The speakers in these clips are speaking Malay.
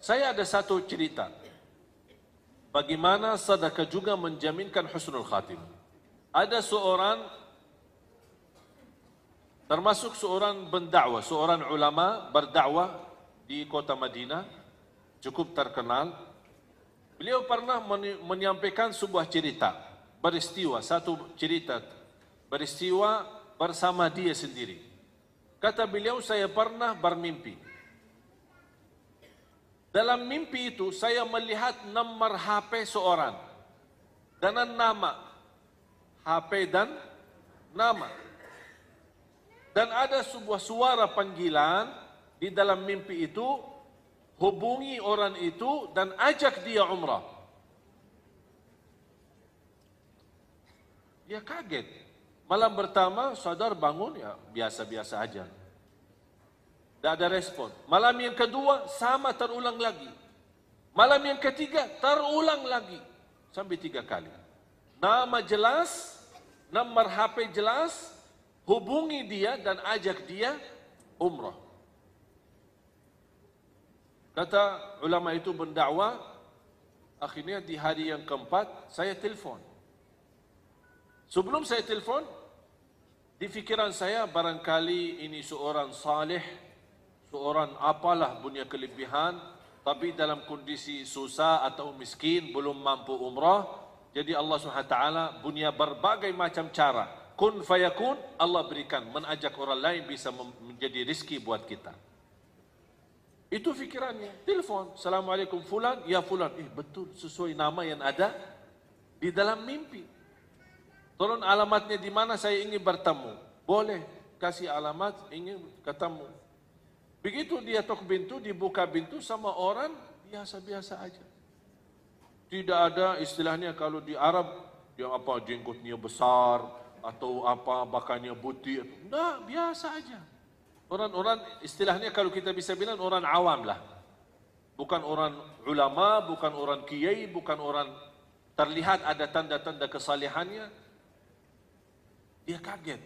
Saya ada satu cerita. Bagaimana sedekah juga menjaminkan husnul khatim. Ada seorang, termasuk seorang pendakwah, seorang ulama berdakwah di kota Madinah, cukup terkenal. Beliau pernah menyampaikan sebuah cerita, peristiwa, satu cerita, peristiwa bersama dia sendiri. Kata beliau, saya pernah bermimpi. Dalam mimpi itu saya melihat nomor HP seorang dengan nama, HP dan nama. Dan ada sebuah suara panggilan di dalam mimpi itu, hubungi orang itu dan ajak dia umrah. Dia kaget. Malam pertama sadar bangun, ya biasa-biasa aja. Tidak ada respon. Malam yang kedua sama, terulang lagi. Malam yang ketiga terulang lagi. Sampai 3 kali. Nama jelas, nomor HP jelas, hubungi dia dan ajak dia umrah. Kata ulama itu berdakwah, akhirnya di hari yang keempat saya telefon. Sebelum saya telefon, di fikiran saya barangkali ini seorang saleh, seorang apalah punya kelebihan, tapi dalam kondisi susah atau miskin, belum mampu umrah. Jadi Allah SWT punya berbagai macam cara. Kun fayakun, Allah berikan, mengajak orang lain bisa menjadi rezeki buat kita. Itu fikirannya. Telepon, Assalamualaikum fulan, ya fulan. Betul, sesuai nama yang ada di dalam mimpi. Tolong alamatnya di mana, saya ingin bertemu. Boleh, kasih alamat, ingin ketemu. Begitu dia tok pintu, dibuka pintu sama orang biasa-biasa aja. Tidak ada istilahnya kalau di Arab, yang apa jenggotnya besar, atau apa bakannya putih. Nah, biasa aja. Orang-orang istilahnya kalau kita bisa bilang orang awam lah. Bukan orang ulama, bukan orang kiai, bukan orang terlihat ada tanda-tanda kesalehannya. Dia kaget.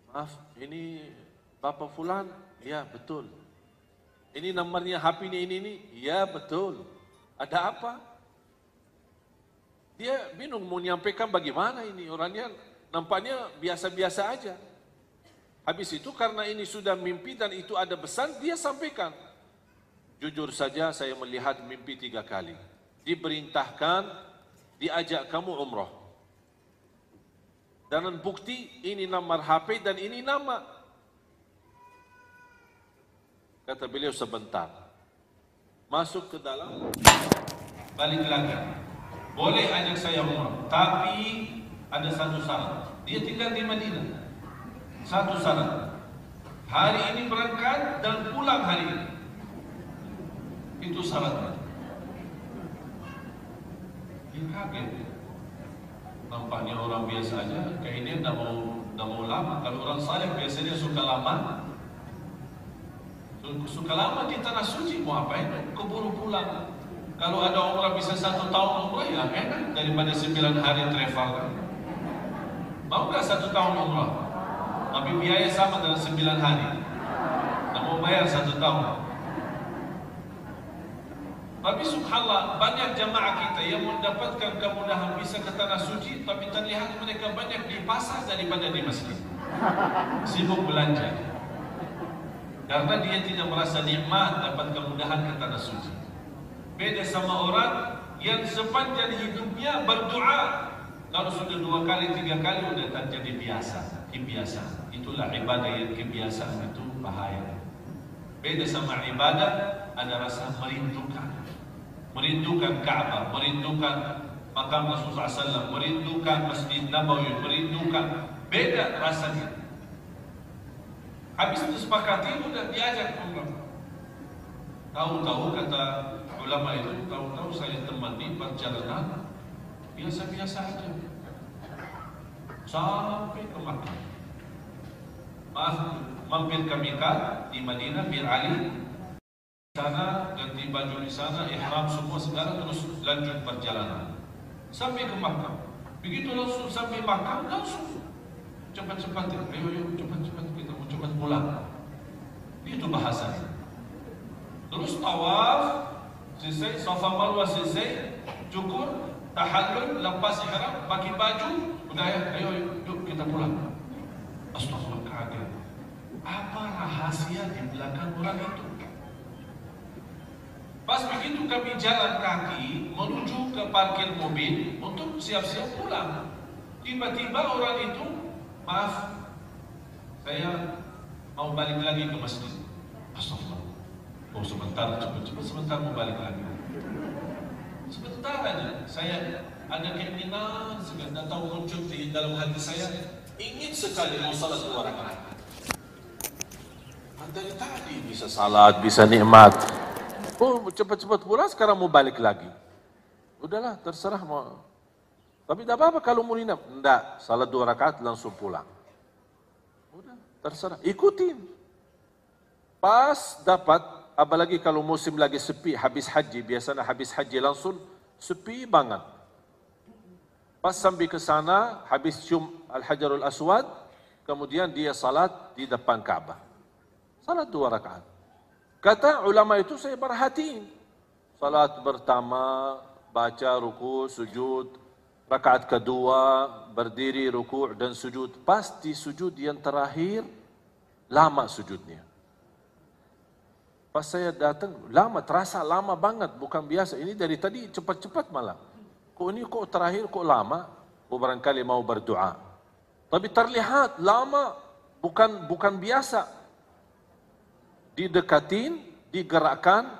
Maaf, ini Bapak Fulan? Ya, betul. Ini nomornya HP-nya ini? Ya, betul. Ada apa? Dia bingung mau menyampaikan bagaimana ini. Orangnya nampaknya biasa-biasa aja. Habis itu karena ini sudah mimpi dan itu ada pesan, dia sampaikan. Jujur saja saya melihat mimpi 3 kali. Diperintahkan, diajak kamu umrah. Dan bukti ini nomor HP dan ini nama. Kata beliau sebentar. Masuk ke dalam, balik lagi. Boleh ajak saya umrah, tapi ada satu syarat. Dia tinggal di Madinah. Satu syarat. Hari ini berangkat dan pulang hari ini. Itu syaratnya. Dia kaget. Nampaknya orang biasa aja. Kayak ini tidak mau lama. Kalau orang saleh biasanya suka lama. Suka lama di tanah suci. Mau apa ini? Keburu pulang. Kalau ada umrah bisa 1 tahun umrah, ya enak daripada 9 hari travel. Mau nggak 1 tahun umrah? Tapi biaya sama dengan 9 hari. Tak mau bayar 1 tahun. Tapi subhanallah, banyak jamaah kita yang mendapatkan kemudahan bisa ke tanah suci, tapi terlihat mereka banyak di pasar daripada di masjid. Sibuk belanja. Karena dia tidak merasa nikmat dapat kemudahan ke tanah suci. Beda sama orang yang sepanjang hidupnya berdoa. Kalau sudah 2 kali, 3 kali sudah terjadi biasa, kebiasaan. Itulah ibadah yang kebiasaan itu bahaya. Beda sama ibadah, ada rasa merindukan. Merindukan Ka'bah, merindukan makam Rasulullah SAW, merindukan Masjid Nabawi, merindukan. Beda rasanya. Habis itu sepakati, sudah diajak umrah. Tahu-tahu kata ulama itu, tahu-tahu saya temani perjalanan biasa-biasa aja sampai ke Makkah. Mampir ke Mekah di Madinah, Bir Ali sana, ganti baju di sana, ihram semua segala, terus lanjut perjalanan sampai ke Makkah. Begitu langsung sampai Makkah, langsung cepat-cepat, ayo cepat-cepat, kita mau cepat pulang. Itu bahasanya. Terus tawaf, selesai, Safa Marwah selesai, cukur, tahallul, lepas ihram, pakai baju, udah ya, ayo yuk kita pulang. Astagfirullah, kaget. Apa rahasia di belakang orang itu? Pas begitu kami jalan kaki menuju ke parkir mobil untuk siap-siap pulang. Tiba-tiba orang itu, maaf, saya mau balik lagi ke masjid. Astagfirullah. Oh sebentar, cepat-cepat sebentar mau balik lagi. Sebentar aja, saya ada keinginan segala tahu muncul di dalam hati saya, ingin sekali mau salat 2 rakaat. Dari tadi bisa salat, bisa nikmat. Oh cepat-cepat pulang, sekarang mau balik lagi. Udahlah, terserah mau. Tapi tidak apa-apa kalau mau nginap. Tidak, salat 2 rakaat langsung pulang. Udah, terserah, ikutin. Pas dapat, apalagi kalau musim lagi sepi, habis haji, biasanya habis haji langsung sepi banget. Pas sampai ke sana, habis cium Al-Hajarul Aswad, kemudian dia salat di depan Ka'bah. Salat 2 rakaat. Kata ulama itu saya perhatiin. Salat pertama, baca ruku, sujud. Rakaat kedua, berdiri, ruku' dan sujud. Pasti sujud yang terakhir, lama sujudnya. Pas saya datang, lama, terasa lama banget, bukan biasa. Ini dari tadi cepat-cepat malah. Kok ini kok terakhir kok lama? Oh barangkali mau berdoa. Tapi terlihat lama, bukan biasa. Didekatin, digerakkan,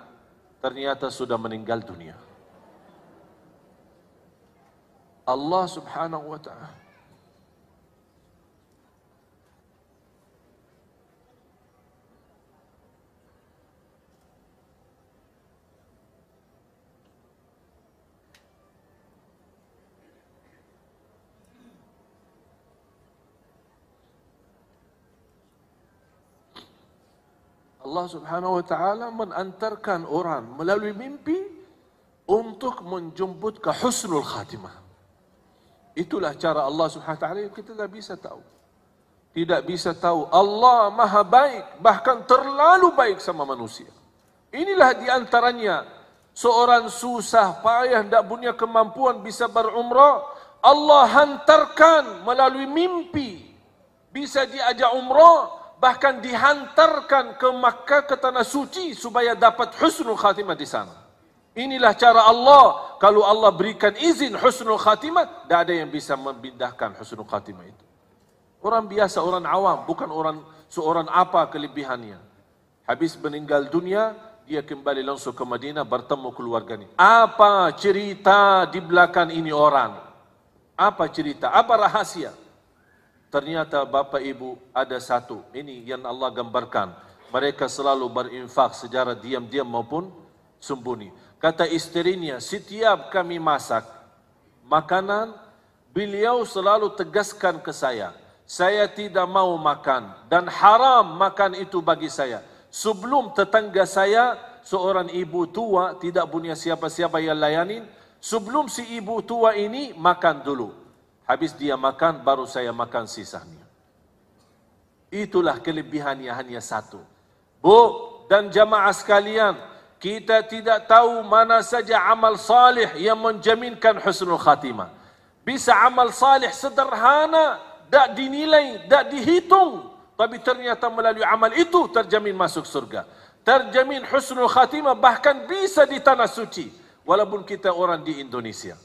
ternyata sudah meninggal dunia. Allah subhanahu wa ta'ala. Allah subhanahu wa ta'ala menantarkan orang melalui mimpi untuk menjemput ke husnul khatimah. Itulah cara Allah subhanahu wa ta'ala yang kita tidak bisa tahu. Tidak bisa tahu. Allah maha baik, bahkan terlalu baik sama manusia. Inilah diantaranya seorang susah payah, tidak punya kemampuan bisa berumrah. Allah hantarkan melalui mimpi. Bisa diajak umrah. Bahkan dihantarkan ke Makkah, ke tanah suci supaya dapat husnul khatimah di sana. Inilah cara Allah. Kalau Allah berikan izin husnul khatimah, tidak ada yang bisa membindahkan husnul khatimah itu. Orang biasa, orang awam, bukan seorang apa kelebihannya. Habis meninggal dunia, dia kembali langsung ke Madinah bertemu keluarganya. Apa cerita di belakang ini orang? Apa cerita? Apa rahasia? Ternyata Bapak Ibu ada satu, ini yang Allah gambarkan. Mereka selalu berinfak secara diam-diam maupun sembunyi. Kata istrinya, setiap kami masak makanan, beliau selalu tegaskan ke saya tidak mau makan dan haram makan itu bagi saya. Sebelum tetangga saya, seorang ibu tua, tidak punya siapa-siapa yang layanin, sebelum si ibu tua ini makan dulu. Habis dia makan, baru saya makan sisanya. Itulah kelebihannya hanya satu. Bu dan jamaah sekalian, kita tidak tahu mana saja amal salih yang menjaminkan husnul khatimah. Bisa amal salih sederhana, tak dinilai, tak dihitung. Tapi ternyata melalui amal itu terjamin masuk surga. Terjamin husnul khatimah, bahkan bisa di tanah suci. Walaupun kita orang di Indonesia.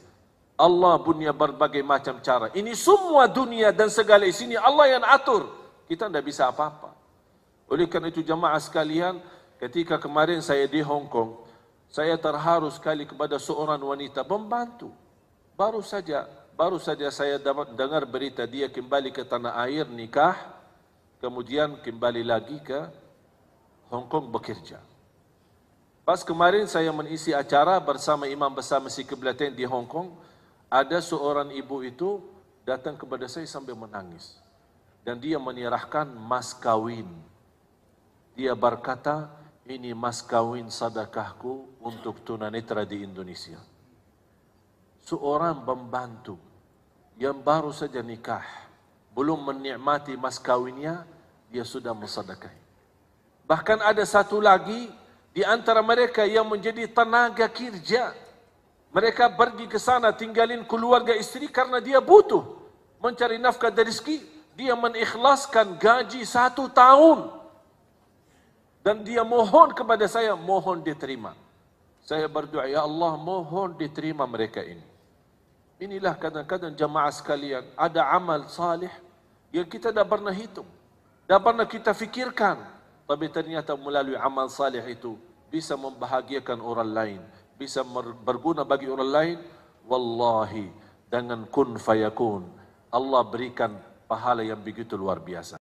Allah punya berbagai macam cara. Ini semua dunia dan segala isinya Allah yang atur. Kita tidak bisa apa-apa. Oleh karena itu jamaah sekalian, ketika kemarin saya di Hong Kong, saya terharu sekali kepada seorang wanita pembantu. Baru saja saya dengar berita dia kembali ke tanah air nikah, kemudian kembali lagi ke Hong Kong bekerja. Pas kemarin saya mengisi acara bersama Imam Besar Masjid Qiblatain di Hong Kong, ada seorang ibu itu datang kepada saya sambil menangis. Dan dia menyerahkan mas kawin. Dia berkata, ini mas kawin sedekahku untuk tunanetra di Indonesia. Seorang pembantu yang baru saja nikah, belum menikmati mas kawinnya, dia sudah mensedekahi. Bahkan ada satu lagi, di antara mereka yang menjadi tenaga kerja. Mereka pergi ke sana tinggalin keluarga istri karena dia butuh mencari nafkah dan rezeki. Dia mengikhlaskan gaji 1 tahun. Dan dia mohon kepada saya, mohon diterima. Saya berdoa, ya Allah, mohon diterima mereka ini. Inilah kadang-kadang jamaah sekalian, ada amal salih yang kita tidak pernah hitung, tidak pernah kita fikirkan. Tapi ternyata melalui amal salih itu bisa membahagiakan orang lain, bisa berguna bagi orang lain. Wallahi, dengan kun fayakun, Allah berikan pahala yang begitu luar biasa.